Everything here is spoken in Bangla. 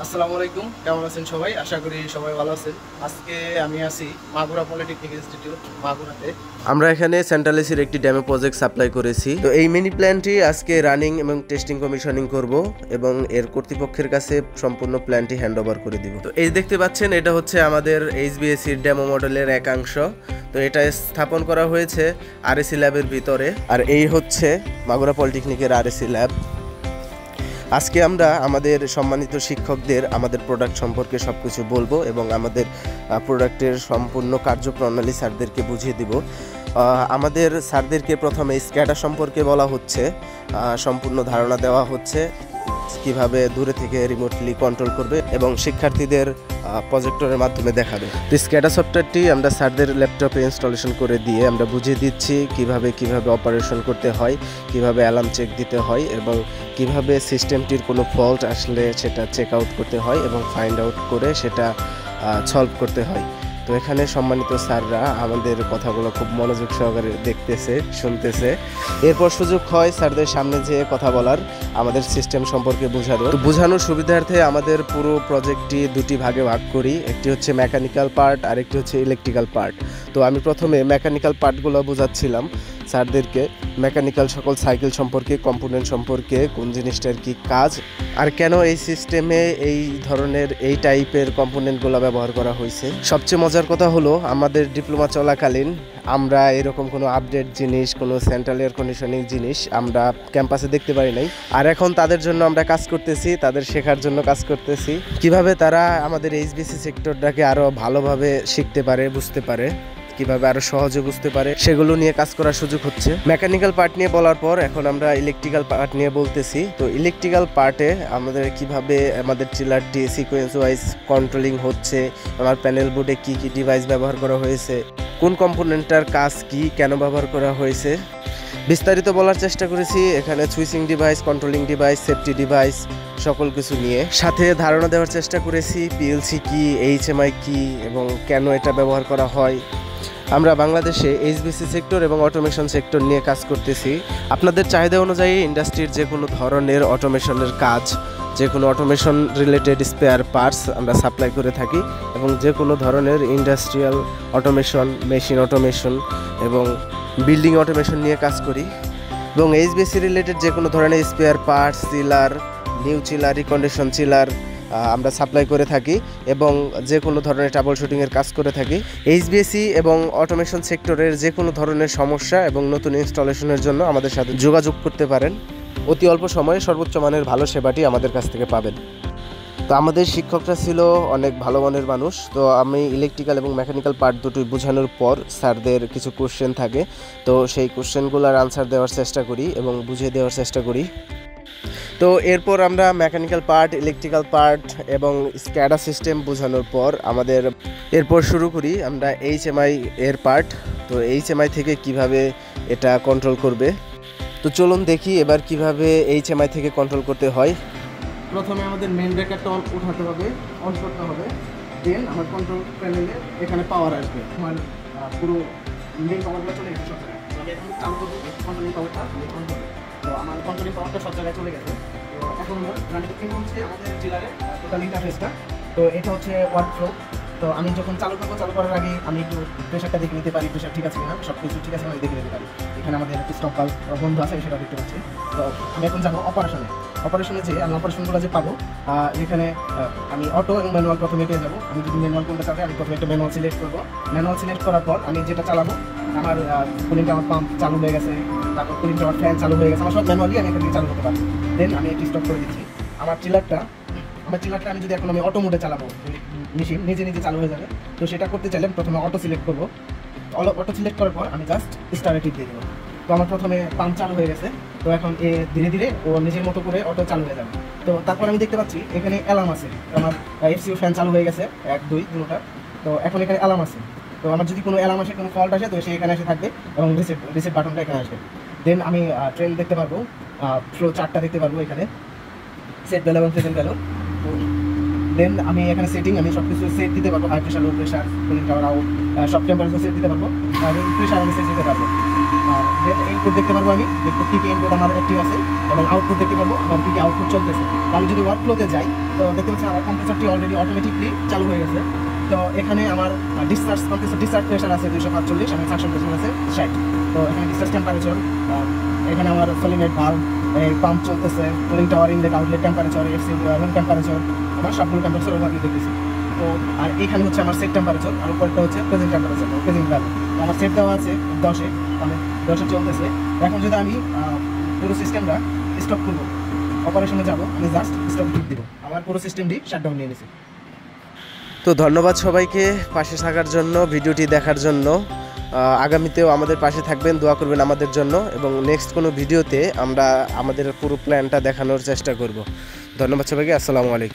আসসালামু আলাইকুম, কেমন আছেন সবাই? আশা করি সবাই ভালো আছেন। আজকে আমি আছি মাগুরা পলিটেকনিক ইনস্টিটিউট মাগুরাতে। আমরা এখানে সেন্ট্রাল এসির একটি ডেমো প্রজেক্ট সাপ্লাই করেছি। তো এই মিনি প্ল্যানটি আজকে রানিং এবং টেস্টিং কমিশনিং করব এবং এর কর্তৃপক্ষের কাছে সম্পূর্ণ প্ল্যানটি হ্যান্ড ওভার করে দিব। তো এই দেখতে পাচ্ছেন, এটা হচ্ছে আমাদের এইচবিএসির ডেমো মডেলের একাংশ। তো এটা স্থাপন করা হয়েছে আরএসি ল্যাবের ভিতরে, আর এই হচ্ছে মাগুরা পলিটেকনিকের আরএসি ল্যাব। আজকে আমরা আমাদের সম্মানিত শিক্ষকদের আমাদের প্রোডাক্ট সম্পর্কে সব কিছু বলবো এবং আমাদের প্রোডাক্টের সম্পূর্ণ কার্যপ্রণালী স্যারদেরকে বুঝিয়ে দিব। আমাদের স্যারদেরকে প্রথমে স্ক্যাডা সম্পর্কে বলা হচ্ছে, সম্পূর্ণ ধারণা দেওয়া হচ্ছে কিভাবে দূরে থেকে রিমোটলি কন্ট্রোল করবে এবং শিক্ষার্থীদের প্রজেক্টরের মাধ্যমে দেখাবে। তো স্ক্যাডা সফটওয়্যারটি আমরা স্যারদের ল্যাপটপে ইনস্টলেশন করে দিয়ে আমরা বুঝিয়ে দিচ্ছি কিভাবে অপারেশন করতে হয়, কিভাবে অ্যালার্ম চেক দিতে হয় এবং কিভাবে সিস্টেমটির কোনো ফল্ট আসলে সেটা চেক আউট করতে হয় এবং ফাইন্ড আউট করে সেটা সলভ করতে হয়। তো এখানে সম্মানিত স্যাররা আমাদের কথাগুলো খুব মনোযোগ সহকারে দেখতেছে, শুনতেছে। এরপর সুযোগ হয় স্যারদের সামনে যেয়ে কথা বলার, আমাদের সিস্টেম সম্পর্কে বোঝানোর সুবিধার্থে আমাদের পুরো প্রজেক্টটি দুটি ভাগে ভাগ করি। একটি হচ্ছে মেকানিক্যাল পার্ট আর একটি হচ্ছে ইলেকট্রিক্যাল পার্ট। তো আমি প্রথমে মেকানিক্যাল পার্টগুলো বোঝাচ্ছিলাম স্যারদেরকে, মেকানিক্যাল সকল সাইকেল সম্পর্কে, কম্পোনেন্ট সম্পর্কে, কোন জিনিসটার কি কাজ আর কেন এই সিস্টেমে এই ধরনের এই টাইপের কম্পোনেন্টগুলো ব্যবহার করা হয়েছে। সবচেয়ে মজার কথা হলো, আমাদের ডিপ্লোমা চলাকালীন আমরা এরকম কোনো আপডেট জিনিস, কোনো সেন্ট্রাল এয়ার কন্ডিশনিং জিনিস আমরা ক্যাম্পাসে দেখতে পারি নাই। আর এখন তাদের জন্য আমরা কাজ করতেছি, তাদের শেখার জন্য কাজ করতেছি, কিভাবে তারা আমাদের এইচবিসি সেক্টরটাকে আরও ভালোভাবে শিখতে পারে, বুঝতে পারে, কিভাবে আরো সহজে বুঝতে পারে, সেগুলো নিয়ে কাজ করার সুযোগ হচ্ছে। মেকানিক্যাল পার্ট নিয়ে বলার পর এখন আমরা ইলেকট্রিক্যাল পার্ট নিয়ে বলতেছি। তো ইলেকট্রিক্যাল পার্টে আমাদের কিভাবে আমাদের চিলারটি সিকোয়েন্স ওয়াইজ কন্ট্রোলিং হচ্ছে, আমার প্যানেল বোর্ডে কি কি ডিভাইস ব্যবহার করা হয়েছে, কোন কম্পোনেন্টটার কাজ কি, কেন ব্যবহার করা হয়েছে, বিস্তারিত বলার চেষ্টা করেছি। এখানে switching device, controlling device, safety device সকল কিছু নিয়ে সাথে ধারণা দেওয়ার চেষ্টা করেছি পিএলসি কি, এইচএমআই কি এবং কেন এটা ব্যবহার করা হয়। আমরা বাংলাদেশে এইচবিসি সেক্টর এবং অটোমেশন সেক্টর নিয়ে কাজ করতেছি। আপনাদের চাহিদা অনুযায়ী ইন্ডাস্ট্রির যে কোনো ধরনের অটোমেশনের কাজ, যে কোনো অটোমেশন রিলেটেড স্পেয়ার পার্টস আমরা সাপ্লাই করে থাকি এবং যে কোনো ধরনের ইন্ডাস্ট্রিয়াল অটোমেশন, মেশিন অটোমেশন এবং বিল্ডিং অটোমেশন নিয়ে কাজ করি এবং এইচবিসি রিলেটেড যে কোনো ধরনের spare parts, chiller, new chiller, recondition chiller আমরা সাপ্লাই করে থাকি এবং যে কোনো ধরনের ট্রাবল শুটিংয়ের কাজ করে থাকি। এইচবিএসি এবং অটোমেশন সেক্টরের যে কোনো ধরনের সমস্যা এবং নতুন ইনস্টলেশনের জন্য আমাদের সাথে যোগাযোগ করতে পারেন। অতি অল্প সময়ে সর্বোচ্চ মানের ভালো সেবাটি আমাদের কাছ থেকে পাবেন। তো আমাদের শিক্ষকরা ছিল অনেক ভালো মানের মানুষ। তো আমি ইলেকট্রিক্যাল এবং মেকানিক্যাল পার্ট দুটোই বোঝানোর পর স্যারদের কিছু কোশ্চেন থাকে, তো সেই কোশ্চেনগুলোর আনসার দেওয়ার চেষ্টা করি এবং বুঝিয়ে দেওয়ার চেষ্টা করি। তো এরপর আমরা মেকানিক্যাল পার্ট, ইলেকট্রিক্যাল পার্ট এবং স্ক্যাডা সিস্টেম বোঝানোর পর এরপর শুরু করি আমরা এইচএমআই এর পার্ট। তো এইচএমআই থেকে কিভাবে এটা কন্ট্রোল করবে, তো চলুন দেখি এবার কিভাবে এইচএমআই থেকে কন্ট্রোল করতে হয়। প্রথমে আমাদের মেন ব্রেকারটা উঠাতে হবে, অন করতে হবে, দেন আমার কন্ট্রোল প্যানেলে এখানে পাওয়ার আসবে। আমার পুরো মেন পাওয়ারটা চলে গেছে সব জায়গায়। আমি এখন চালু করবো কন্ট্রোলিং পাওয়ারটা, তো আমার কন্ট্রোলিং পাওয়ারটা সব জায়গায় চলে গেছে। তো এখন রানিং হচ্ছে আমাদের চিলারে টোটাল ইন্টারফেসটা। তো এটা হচ্ছে ওয়ার্ক ফ্লো। তো আমি যখন চালু করবো, চালু করার আগে আমি একটু প্রেশারটা দেখে নিতে পারি, প্রেশার ঠিক আছে কিনা, সব কিছু ঠিক আছে আমি দেখে নিতে পারি। এখানে আমাদের একটু স্টপ কাল বন্ধ আছে, সেটা দেখতে পাচ্ছি। তো আমি এখন যাবো অপারেশনে যে আমি অপারেশনগুলো যে পাবো, এখানে আমি অটো এবং ম্যানুয়াল প্রথমে পেয়ে যাবো। আমি যদি ম্যানুয়াল কোনটা চালাই, আমি প্রথমে একটা ম্যানুয়াল সিলেক্ট করবো। ম্যানুয়াল সিলেক্ট করার পর আমি যেটা চালাবো, আমার কুলিং টাওয়ার পাম্প চালু হয়ে গেছে, তারপর কুলিং টাওয়ার ফ্যান চালু হয়ে গেছে, আমার সব ম্যানুয়ালি আমি এখান থেকে চালু করতে পারবো। দেন আমি একটি স্টপ করে দিচ্ছি। আমার চিলারটা আমি যদি এখন আমি অটো মোডে চালাবো, মেশিন নিজে নিজে চালু হয়ে যাবে। তো সেটা করতে চাইলে প্রথমে অটো সিলেক্ট করবো। অটো সিলেক্ট করার পর আমি জাস্ট স্টারে টিপ দিয়ে দেবো। তো আমার প্রথমে পাম্প চালু হয়ে গেছে। তো এখন ধীরে ধীরে ও নিজের মতো করে অটো চালু হয়ে যাবে। তো তারপর আমি দেখতে পাচ্ছি এখানে অ্যালার্ম আছে, আমার এফসিও ফ্যান চালু হয়ে গেছে 1, 2 দুটোটা। তো এখন এখানে অ্যালার্ম আছে। তো আমার যদি কোনো অ্যালার্ম আসে, কোনো ফল্ট আসে, তো সে এখানে এসে থাকবে এবং রিসেট বাটনটা এখানে আসবে। দেন আমি ট্রেন দেখতে পারবো, ফ্লো চার্টটা দেখতে পারবো, এখানে সেট ভ্যালু এবং প্রেজেন্ট ভ্যালু। দেন আমি এখানে সেটিং, আমি সব কিছু সেট দিতে পারবো, high pressure, low pressure, cooling tower out, সব টেম্পারেচার সেট দিতে পারবো, আর প্রেশার আমি সেট দিতে পারবো। দেন ইনপুট দেখতে পারবো, আমি দেখবো কী কী ইনপুট আমার অ্যাক্টিভ আছে এবং আউটপুট দেখতে পারবো আমার কী কী আউটপুট চলতেছে। আমি যদি ওয়ার্ক ফ্লোতে যাই, তো দেখতে পাচ্ছেন আমার কম্প্রেসরটি অলরেডি অটোমেটিকলি চালু হয়ে গেছে। তো এখানে আমার ডিসচার্জ প্রেশার আছে 245 এবং সাকশন প্রেশার আছে 60। তো এখানে ডিসচার্জ টেম্পারেচার, এখানে আমার সলিনেট ভালভ, পাম্প চলতেছে, cooling tower, inlet outlet temperature, FC room temperature, আমার সবগুলো টেম্পারেচার ওভারভিউ দেখতেছি। তো আর এখানে হচ্ছে আমার সেট টেম্পারেচার, আর উপরটা হচ্ছে প্রেজেন্ট টেম্পারেচার, প্রেজেন্ট ভ্যালু। তো আমার সেট দেওয়া আছে 10-এ, মানে 10-এ চলতেছে। এখন যদি আমি পুরো সিস্টেমটা স্টপ করবো, অপারেশনে যাব, আমি জাস্ট স্টপ ক্লিক দিব, আমার পুরো সিস্টেমটি শাটডাউন নিয়ে নিয়েছে। তো ধন্যবাদ সবাইকে পাশে থাকার জন্য, ভিডিওটি দেখার জন্য। আগামীতেও আমাদের পাশে থাকবেন, দোয়া করবেন আমাদের জন্য, এবং নেক্সট কোনো ভিডিওতে আমরা আমাদের পুরো প্ল্যানটা দেখানোর চেষ্টা করব। ধন্যবাদ সবাইকে, আসসালামু আলাইকুম।